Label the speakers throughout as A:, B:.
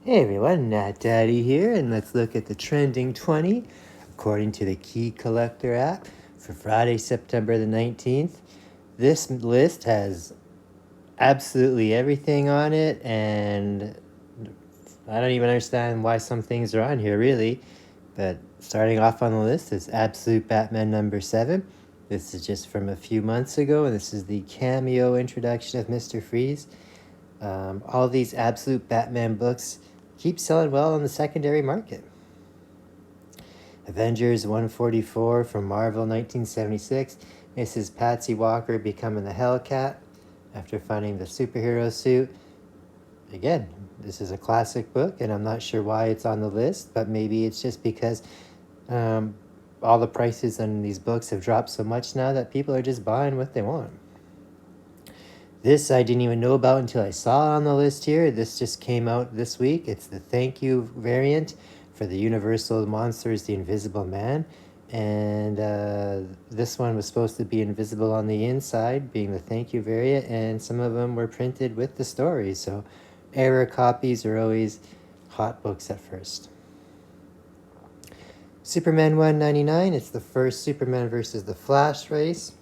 A: Hey everyone, Nat Daddy here, and let's look at the trending 20 according to the Key Collector app for Friday, September the 19th. This list has absolutely everything on it, and I don't even understand why some things are on here, really. But starting off on the list is Absolute Batman number 7. This is just from a few months ago, and this is the cameo introduction of Mr. Freeze. All these Absolute Batman books keep selling well on the secondary market. Avengers 144 from Marvel 1976. This is Patsy Walker becoming the Hellcat after finding the superhero suit. Again, this is a classic book, and I'm not sure why it's on the list, but maybe it's just because all the prices on these books have dropped so much now that people are just buying what they want. This I didn't even know about until I saw it on the list here. This just came out this week. It's the thank you variant for the Universal Monsters, The Invisible Man. And this one was supposed to be invisible on the inside, being the thank you variant, and some of them were printed with the story. So error copies are always hot books at first. Superman 199, it's the first Superman versus the Flash race.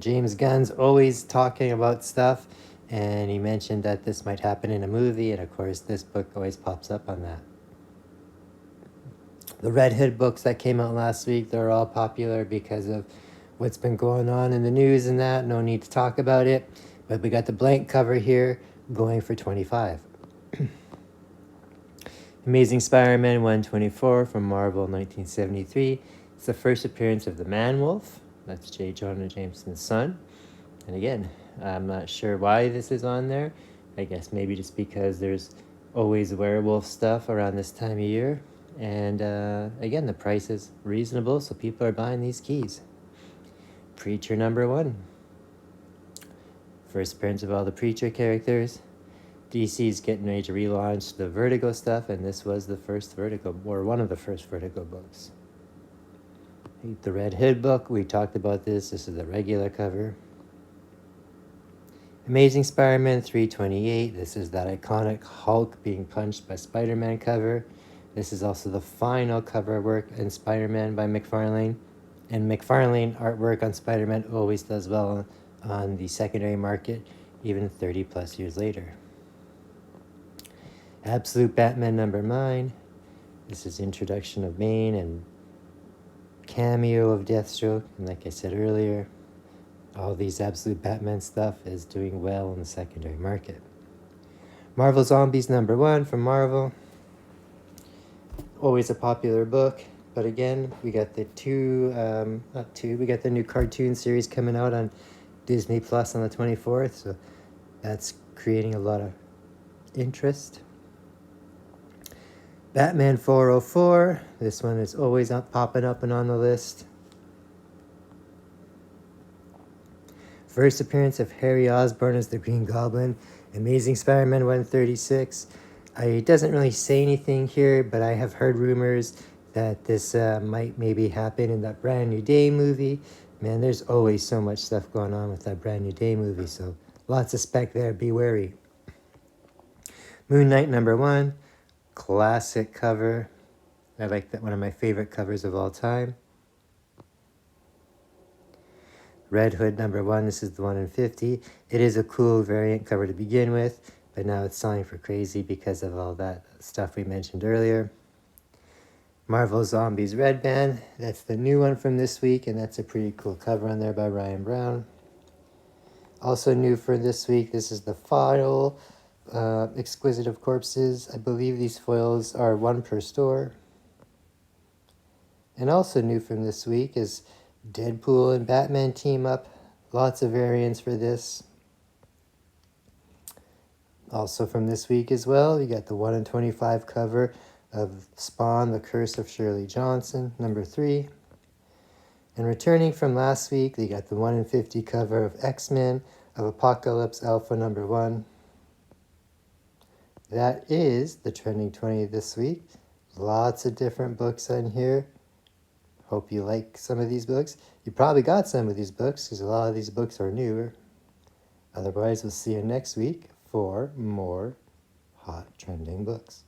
A: James Gunn's always talking about stuff, and he mentioned that this might happen in a movie, and of course this book always pops up on that. The Red Hood books that came out last week, they're all popular because of what's been going on in the news and that. No need to talk about it, but we got the blank cover here going for $25. Amazing Spider-Man 124 from Marvel 1973. It's the first appearance of the Man-Wolf. That's J. Jonah Jameson's son. And again, I'm not sure why this is on there. I guess maybe just because there's always werewolf stuff around this time of year. And again, the price is reasonable, so people are buying these keys. Preacher number 1. First appearance of all the Preacher characters. DC's getting ready to relaunch the Vertigo stuff, and this was the first Vertigo, or one of the first Vertigo books. The Red Hood book, we talked about this. This is the regular cover. Amazing Spider-Man 328. This is that iconic Hulk being punched by Spider-Man cover. This is also the final cover work in Spider-Man by McFarlane. And McFarlane artwork on Spider-Man always does well on the secondary market, even 30 plus years later. Absolute Batman number 9. This is introduction of Bane and cameo of Deathstroke. And like I said earlier, all these Absolute Batman stuff is doing well in the secondary market. Marvel Zombies number 1 from Marvel. Always a popular book, but again, we got the we got the new cartoon series coming out on Disney Plus on the 24th, so that's creating a lot of interest. Batman 404, this one is always popping up and on the list. First appearance of Harry Osborn as the Green Goblin. Amazing Spider-Man 136. It doesn't really say anything here, but I have heard rumors that this might maybe happen in that Brand New Day movie. Man, there's always so much stuff going on with that Brand New Day movie, so lots of spec there. Be wary. Moon Knight number 1. Classic cover. I like that, one of my favorite covers of all time. Red Hood number 1, this is the 1 in 50. It is a cool variant cover to begin with, but now it's selling for crazy because of all that stuff we mentioned earlier. Marvel Zombies Red Band, that's the new one from this week, and that's a pretty cool cover on there by Ryan Brown. Also new for this week, this is the foil Exquisite of Corpses. I believe these foils are 1 per store. And also new from this week is Deadpool and Batman team up. Lots of variants for this. Also from this week as well, you got the 1 in 25 cover of Spawn, The Curse of Shirley Johnson, number 3. And returning from last week, you got the 1 in 50 cover of X-Men of Apocalypse Alpha number 1. That is the trending 20 this week. Lots of different books on here. Hope you like some of these books. You probably got some of these books because a lot of these books are newer. Otherwise, we'll see you next week for more hot trending books.